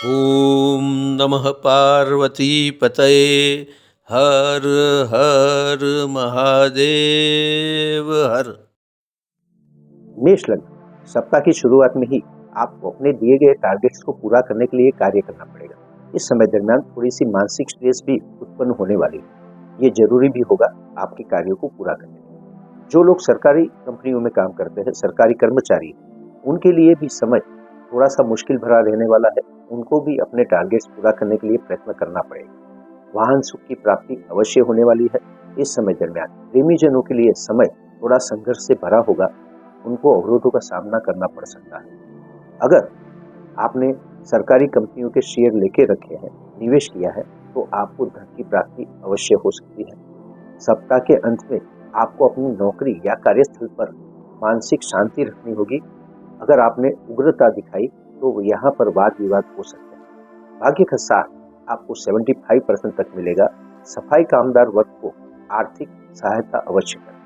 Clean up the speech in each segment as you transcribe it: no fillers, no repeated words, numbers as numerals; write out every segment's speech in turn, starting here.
ॐ नमः पार्वतीपतये हर हर महादेव हर। मेष लग्न, सप्ताह की शुरुआत में ही आपको अपने दिए गए टारगेट्स को पूरा करने के लिए कार्य करना पड़ेगा। इस समय दरमियान थोड़ी सी मानसिक स्ट्रेस भी उत्पन्न होने वाली है। ये जरूरी भी होगा आपके कार्यों को पूरा करने में। जो लोग सरकारी कंपनियों में काम करते हैं, सरकारी कर्मचारी हैं, उनके लिए भी समय थोड़ा सा मुश्किल भरा रहने वाला है। उनको भी अपने टारगेट्स पूरा करने के लिए प्रयत्न करना पड़ेगा। वाहन सुख की प्राप्ति अवश्य होने वाली है। इस समय दरमियान प्रेमीजनों के लिए समय थोड़ा संघर्ष से भरा होगा। उनको अवरोधों का सामना करना पड़ सकता है। अगर आपने सरकारी कंपनियों के शेयर लेके रखे हैं, निवेश किया है, तो आपको धन की प्राप्ति अवश्य हो सकती है। सप्ताह के अंत में आपको अपनी नौकरी या कार्यस्थल पर मानसिक शांति रखनी होगी। अगर आपने उग्रता दिखाई तो यहाँ पर वाद विवाद हो सकते हैं। भाग्य का साथ आपको 75% तक मिलेगा। सफाई कामदार वर्ग को आर्थिक सहायता अवश्य करें।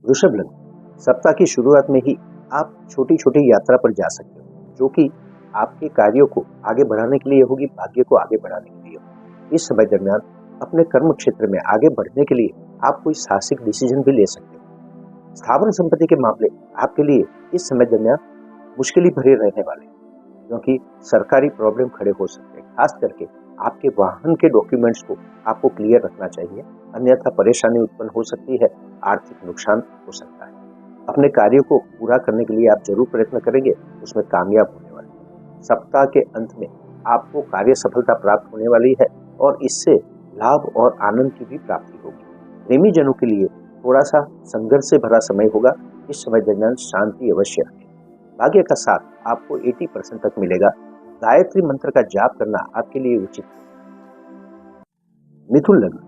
वृषभ लग्न, सप्ताह की शुरुआत में ही आप छोटी छोटी यात्रा पर जा सकते हो, जो कि आपके कार्यों को आगे बढ़ाने के लिए होगी, भाग्य को आगे बढ़ाने के लिए होगी। इस समय दरमियान अपने कर्म क्षेत्र में आगे बढ़ने के लिए आप कोई साहसिक डिसीजन भी ले सकते हो। स्थावर संपत्ति के मामले आपके लिए इस समय दरमियान मुश्किल ही भरे रहने वाले हैं, क्योंकि सरकारी प्रॉब्लम खड़े हो सकते हैं। खास करके आपके वाहन के डॉक्यूमेंट्स को आपको क्लियर रखना चाहिए, अन्यथा परेशानी उत्पन्न हो सकती है, आर्थिक नुकसान हो सकता है। अपने कार्यों को पूरा करने के लिए आप जरूर प्रयत्न करेंगे, उसमें कामयाब होने वाले हैं। सप्ताह के अंत में आपको कार्य सफलता प्राप्त होने वाली है और इससे लाभ और आनंद की भी प्राप्ति होगी। प्रेमी जनों के लिए थोड़ा सा संघर्ष से भरा समय होगा। इस समय दरमियान शांति अवश्य रखें। भाग्य का साथ आपको 80% तक मिलेगा। गायत्री मंत्र का जाप करना आपके लिए उचित है। मिथुन लग्न,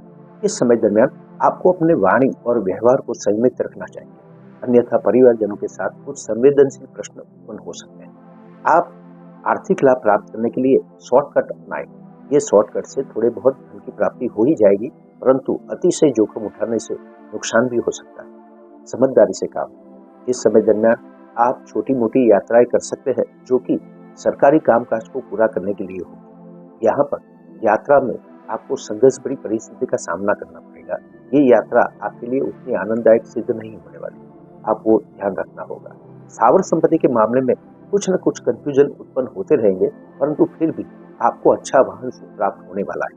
इस समय दरमियान आपको अपने वाणी और व्यवहार को संयमित रखना चाहिए, अन्यथा परिवारजनों के साथ कुछ संवेदनशील प्रश्न उत्पन्न हो सकते हैं। आप आर्थिक लाभ प्राप्त करने के लिए शॉर्टकट अपनाएं। ये शॉर्टकट से थोड़े बहुत धन की प्राप्ति हो ही जाएगी, परंतु अतिशय जोखिम उठाने से नुकसान भी हो सकता है। समझदारी से काम। इस समय दरमियान आप छोटी मोटी यात्राएं कर सकते हैं, जो कि सरकारी कामकाज को पूरा करने के लिए होगी। यहाँ पर यात्रा में आपको संघर्ष भरी परिस्थिति का सामना करना पड़ेगा। ये यात्रा आपके लिए उतनी आनंददायक सिद्ध नहीं होने वाली, आपको ध्यान रखना होगा। स्थावर संपत्ति के मामले में कुछ न कुछ कंफ्यूजन उत्पन्न होते रहेंगे, परंतु फिर भी आपको अच्छा वाहन प्राप्त होने वाला है।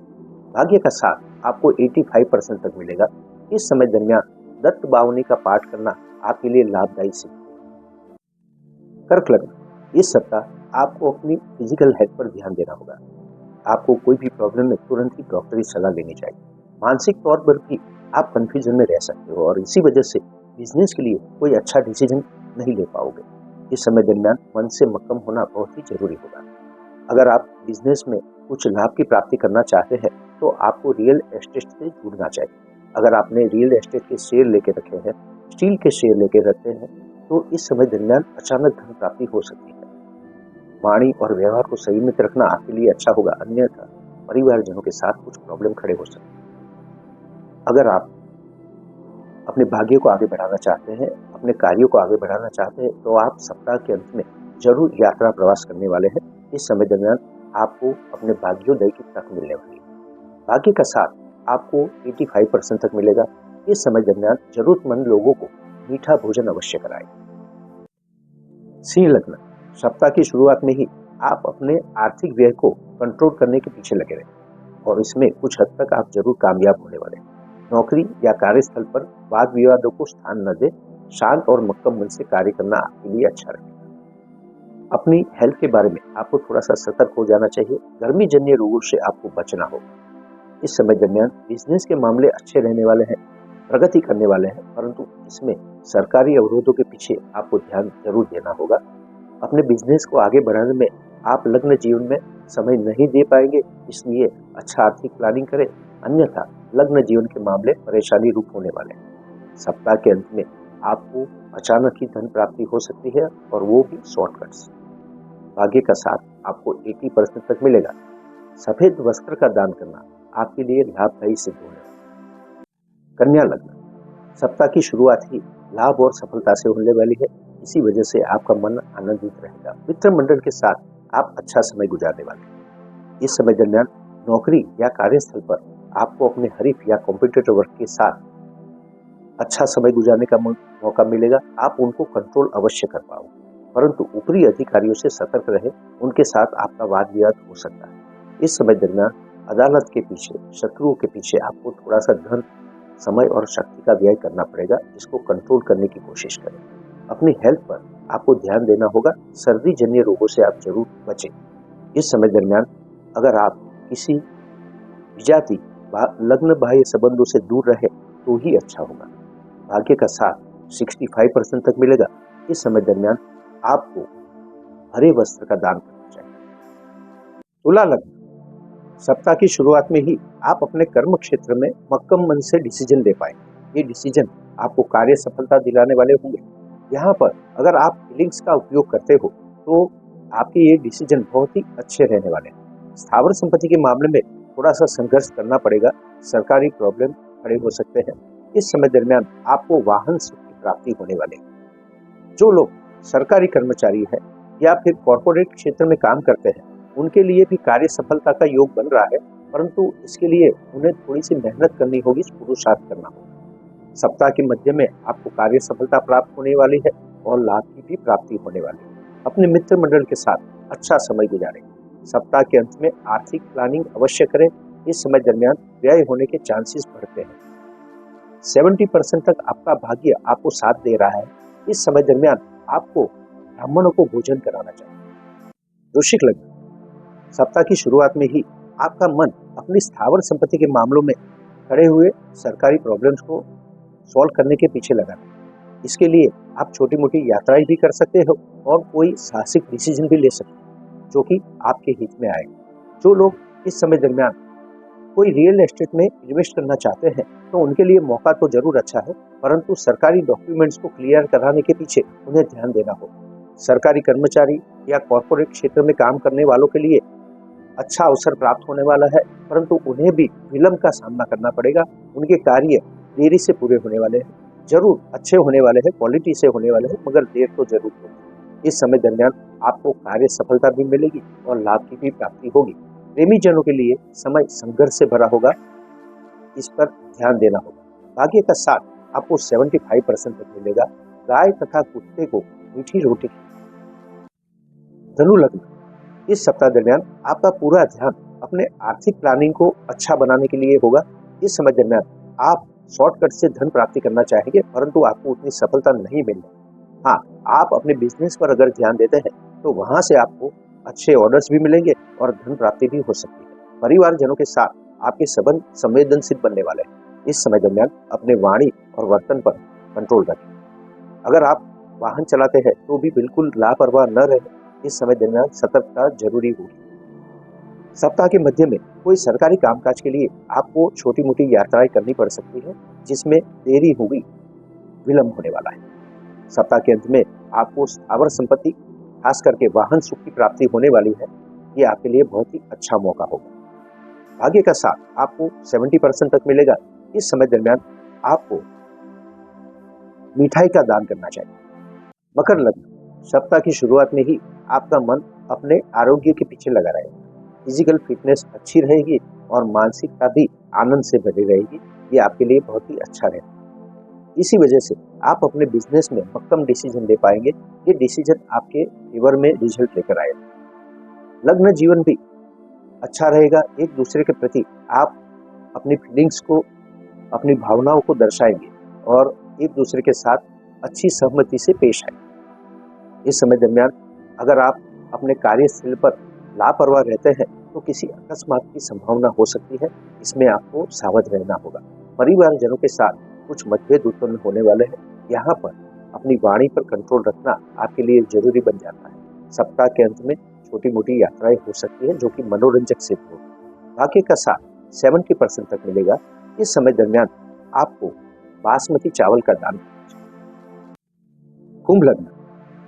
भाग्य का साथ आपको 85% तक मिलेगा। इस समय दरमियान दत्त बावनी का पाठ करना आपके लिए लाभदायी सिद्ध होगा। कर्क लग्न, इस सप्ताह आपको अपनी फिजिकल हेल्थ पर ध्यान देना होगा। आपको कोई भी प्रॉब्लम में तुरंत ही डॉक्टरी सलाह लेनी चाहिए। मानसिक तौर पर भी आप कंफ्यूजन में रह सकते हो और इसी वजह से बिजनेस के लिए कोई अच्छा डिसीजन नहीं ले पाओगे। इस समय दरमियान मन से मक्कम होना बहुत ही जरूरी होगा। अगर आप बिजनेस में कुछ लाभ की प्राप्ति करना चाहते हैं, तो आपको रियल एस्टेट से जुड़ना चाहिए। अगर आपने रियल एस्टेट के शेयर लेके रखे हैं, स्टील के शेयर लेके रखते हैं, तो इस समय दरमियान अचानक धन प्राप्ति हो सकती है। वाणी और व्यवहार को संयमित रखना आपके लिए अच्छा होगा, अन्यथा परिवारजनों के साथ कुछ प्रॉब्लम खड़े हो सकते हैं। अगर आप अपने भाग्य को आगे बढ़ाना चाहते हैं, अपने कार्यों को आगे बढ़ाना चाहते हैं, तो आप सप्ताह के अंत में जरूर यात्रा प्रवास करने वाले हैं। इस समय दरमियान आपको अपने भाग्योदय की तक मिलने वाली है। भाग्य का साथ आपको 85% तक मिलेगा। इस समय दरमियान जरूरतमंद लोगों को मीठा भोजन अवश्य कराएं। सिंह लग्न, सप्ताह की शुरुआत में ही आप अपने आर्थिक व्यय को कंट्रोल करने के पीछे लगे रहें और इसमें कुछ हद तक आप जरूर कामयाब होने वाले हैं। नौकरी या कार्यस्थल पर वाद विवादों को स्थान न दे। शांत और मक्कम मन से कार्य करना आपके लिए अच्छा रहेगा। अपनी हेल्थ के बारे में आपको थोड़ा सा सतर्क हो जाना चाहिए। गर्मी जन्य रोगों से आपको बचना होगा। इस समय दरमियान बिजनेस के मामले अच्छे रहने वाले हैं, प्रगति करने वाले हैं, परंतु इसमें सरकारी अवरोधों के पीछे आपको ध्यान जरूर देना होगा। अपने बिजनेस को आगे बढ़ाने में आप लग्न जीवन में समय नहीं दे पाएंगे, इसलिए अच्छा आर्थिक प्लानिंग करें, अन्यथा लग्न जीवन के मामले परेशानी रूप होने वाले हैं। सप्ताह के अंत में आपको अचानक ही धन प्राप्ति हो सकती है और वो भी शॉर्टकट से। भाग्य का साथ आपको 80% तक मिलेगा। सफेद वस्त्र का दान करना आपके लिए लाभदायी सिद्ध होने वाला है। कन्या लग्न, सप्ताह की शुरुआत ही लाभ और सफलता से होने वाली है। इसी वजह से आपका मन आनंदित रहेगा। मित्र मंडल के साथ आप अच्छा समय गुजारने वाले हैं। इस समय दरमियान नौकरी या कार्यस्थल पर आपको अपने हरीफ या कॉम्पिटिटर वर्ग के साथ अच्छा समय गुजारने का मौका मिलेगा। आप उनको कंट्रोल अवश्य कर पाओगे, परंतु ऊपरी अधिकारियों से सतर्क रहे, उनके साथ आपका वाद विवाद हो सकता है। इस समय दरमियान अदालत के पीछे, शत्रुओं के पीछे आपको थोड़ा सा धन, समय और शक्ति का व्यय करना पड़ेगा। इसको कंट्रोल करने की कोशिश करें। अपनी हेल्थ पर आपको ध्यान देना होगा। सर्दी जन्य रोगों से आप जरूर बचें। इस समय दरमियान अगर आप किसी विजाति लग्न बाह्य संबंधों से दूर रहे तो ही अच्छा होगा। भाग्य का साथ 65% तक मिलेगा। इस समय दरमियान आपको हरे वस्त्र का दान करना चाहिए। तुला लग्न, सप्ताह की शुरुआत में ही आप अपने कर्म क्षेत्र में मक्कम मन से डिसीजन ले पाएंगे। ये डिसीजन आपको कार्य सफलता दिलाने वाले होंगे। यहाँ पर अगर आप फीलिंग्स का उपयोग करते हो तो आपके ये डिसीजन बहुत ही अच्छे रहने वाले हैं। स्थावर संपत्ति के मामले में थोड़ा सा संघर्ष करना पड़ेगा। सरकारी प्रॉब्लम खड़े हो सकते हैं। इस समय दरमियान आपको वाहन सुख की प्राप्ति होने वाली है। जो लोग सरकारी कर्मचारी हैं या फिर कॉर्पोरेट क्षेत्र में काम करते हैं, उनके लिए भी कार्य सफलता का योग बन रहा है, परंतु इसके लिए उन्हें थोड़ी सी मेहनत करनी होगी, पुरुषार्थ करना होगा। सप्ताह के मध्य में आपको कार्य सफलता प्राप्त होने वाली है और लाभ की भी प्राप्ति होने वाली है। अपने मित्र मंडल के साथ अच्छा समय गुजारें। सप्ताह के अंत में आर्थिक प्लानिंग अवश्य करें। इस समय दरमियान व्यय होने के चांसेस बढ़ते हैं। 70% तक आपका भाग्य आपको साथ दे रहा है। इस समय दरमियान आपको ब्राह्मणों को भोजन कराना चाहिए। वृश्चिक लग्न, सप्ताह की शुरुआत में ही आपका मन अपनी स्थावर संपत्ति के मामलों में खड़े हुए सरकारी प्रॉब्लम्स को सॉल्व करने के पीछे लगा है। इसके लिए आप छोटी मोटी यात्राएं भी कर सकते हो और कोई साहसिक डिसीजन भी ले सकते हो जो कि आपके हित में आएगा। जो लोग इस समय दरमियान कोई रियल एस्टेट में इन्वेस्ट करना चाहते हैं तो उनके लिए मौका तो जरूर अच्छा है, परंतु सरकारी डॉक्यूमेंट्स को क्लियर कराने के पीछे उन्हें ध्यान देना होगा। सरकारी कर्मचारी या कॉर्पोरेट क्षेत्र में काम करने वालों के लिए अच्छा अवसर प्राप्त होने वाला है, परंतु उन्हें भी विलंब का सामना करना पड़ेगा। उनके कार्य देरी से पूरे होने वाले हैं। जरूर अच्छे होने वाले हैं, क्वालिटी से होने वाले हैं, मगर देर तो जरूर होगी। इस समय दरमियान आपको कार्य सफलता भी मिलेगी और लाभ की भी प्राप्ति होगी। प्रेमी जनों के लिए समय संघर्ष से भरा होगा, इस पर ध्यान देना होगा। भाग्य का साथ आपको 75% तक मिलेगा। गाय तथा कुत्ते को मीठी रोटी। धनु लग्न, इस सप्ताह दरमियान आपका पूरा ध्यान अपने आर्थिक प्लानिंग को अच्छा बनाने के लिए होगा। इस समय दरमियान आप शॉर्टकट से धन प्राप्ति करना चाहेंगे, परंतु आपको उतनी सफलता नहीं मिलने। हाँ, आप अपने बिजनेस पर अगर ध्यान देते हैं तो वहां से आपको अच्छे ऑर्डर्स भी मिलेंगे और धन प्राप्ति भी हो सकती है। परिवारजनों के साथ आपके संबंध संवेदनशील बनने वाले हैं। इस समय दरमियान अपने वाणी और वर्तन पर कंट्रोल रखें। अगर आप वाहन चलाते हैं तो भी बिल्कुल लापरवाह न रहे। इस समय दरमियान सतर्कता जरूरी होगी। सप्ताह के मध्य में कोई सरकारी कामकाज के लिए आपको छोटी मोटी यात्राएं करनी पड़ सकती है, जिसमें देरी होगी, विलंब होने वाला है। सप्ताह के अंत में आपको स्थावर संपत्ति, खास करके वाहन सुख की प्राप्ति होने वाली है। ये आपके लिए बहुत ही अच्छा मौका होगा। भाग्य का साथ आपको 70% तक मिलेगा। इस समय दरमियान आपको मिठाई का दान करना चाहिए। मकर लग्न, सप्ताह की शुरुआत में ही आपका मन अपने आरोग्य के पीछे लगा रहेगा। फिजिकल फिटनेस अच्छी रहेगी और मानसिकता भी आनंद से भरी रहेगी। ये आपके लिए बहुत ही अच्छा रहेगा। इसी वजह से आप अपने बिजनेस में मक्कम डिसीजन ले पाएंगे। ये डिसीजन आपके फेवर में रिजल्ट लेकर आएगा। लग्न जीवन भी अच्छा रहेगा। एक दूसरे के प्रति आप अपनी फीलिंग्स को, अपनी भावनाओं को दर्शाएंगे और एक दूसरे के साथ अच्छी सहमति से पेश आएंगे। इस समय दरमियान अगर आप अपने कार्यस्थल पर लापरवाह रहते हैं तो किसी अकस्मात की संभावना हो सकती है। इसमें आपको सावध रहना होगा। परिवारजनों के साथ कुछ मतभेद उत्पन्न होने वाले हैं। यहाँ पर अपनी वाणी पर कंट्रोल रखना आपके लिए जरूरी बन जाता है। सप्ताह के अंत में छोटी मोटी यात्राएं हो सकती है जो कि मनोरंजक सिद्ध होगी। भाग्य का साथ 70% तक मिलेगा। इस समय दरमियान आपको बासमती चावल का दान करना चाहिए। कुंभ लग्न,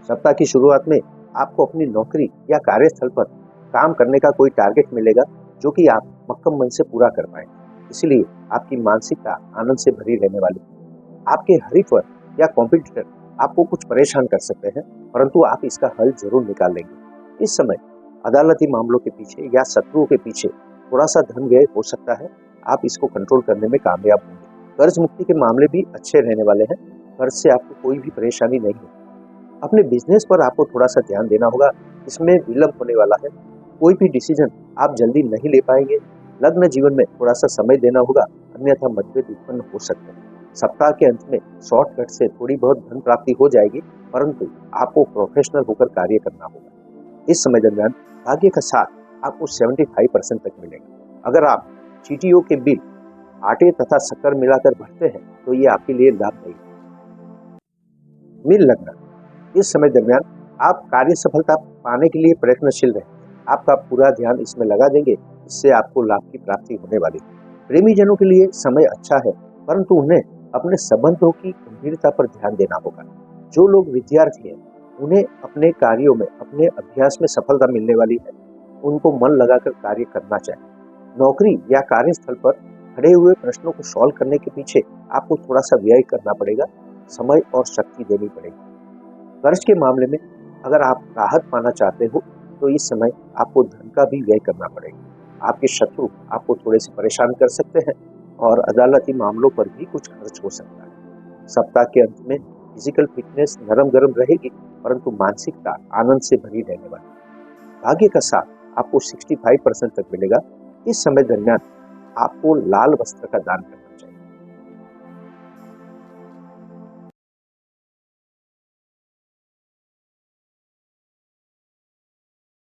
सप्ताह की शुरुआत में आपको अपनी नौकरी या कार्यस्थल पर काम करने का कोई टारगेट मिलेगा जो कि आप मक्कम मन से पूरा कर पाएंगे। इसलिए आपकी मानसिकता आनंद से भरी रहने वाली है। आपके हरीफ या कॉम्पिटिटर आपको कुछ परेशान कर सकते हैं, परंतु आप इसका हल जरूर निकाल लेंगे। इस समय अदालती मामलों के पीछे या शत्रुओं के पीछे थोड़ा सा धन व्यय हो सकता है, आप इसको कंट्रोल करने में कामयाब होंगे। कर्ज मुक्ति के मामले भी अच्छे रहने वाले हैं, कर्ज से आपको कोई भी परेशानी नहीं होगी। अपने बिजनेस पर आपको थोड़ा सा ध्यान देना होगा, इसमें विलंब होने वाला है, कोई भी डिसीजन आप जल्दी नहीं ले पाएंगे। लग्न जीवन में थोड़ा सा समय देना होगा, अन्यथा मतभेद उत्पन्न हो सकते हैं। सप्ताह के अंत में शॉर्टकट से थोड़ी बहुत धन प्राप्ति हो जाएगी, परंतु आपको प्रोफेशनल होकर कार्य करना होगा। इस समय दरमियान भाग्य का साथ आपको 75% तक मिलेगा। अगर आप चीटियों के बिल आटे तथा शक्कर मिलाकर भरते हैं तो ये आपके लिए लाभदायी है। मीन लग्न, इस समय दरमियान आप कार्य सफलता पाने के लिए प्रयत्नशील रहें। आपका पूरा ध्यान इसमें लगा देंगे, इससे आपको लाभ की प्राप्ति होने वाली है। प्रेमी जनों के लिए समय अच्छा है, परंतु उन्हें अपने संबंधों की गंभीरता पर ध्यान देना होगा। जो लोग विद्यार्थी हैं, उन्हें अपने कार्यों में, अपने अभ्यास में सफलता मिलने वाली है, उनको मन लगाकर कार्य करना चाहिए। नौकरी या कार्यस्थल पर खड़े हुए प्रश्नों को सॉल्व करने के पीछे आपको थोड़ा सा व्यय करना पड़ेगा, समय और शक्ति देनी पड़ेगी। कर्ज के मामले में अगर आप राहत पाना चाहते हो तो इस समय आपको धन का भी व्यय करना पड़ेगा। आपके शत्रु आपको थोड़े से परेशान कर सकते हैं और अदालती मामलों पर भी कुछ खर्च हो सकता है। सप्ताह के अंत में फिजिकल फिटनेस नरम गरम रहेगी, परंतु मानसिकता आनंद से भरी रहने वाली है। भाग्य का साथ आपको 65% तक मिलेगा। इस समय दरमियान आपको लाल वस्त्र का दान करना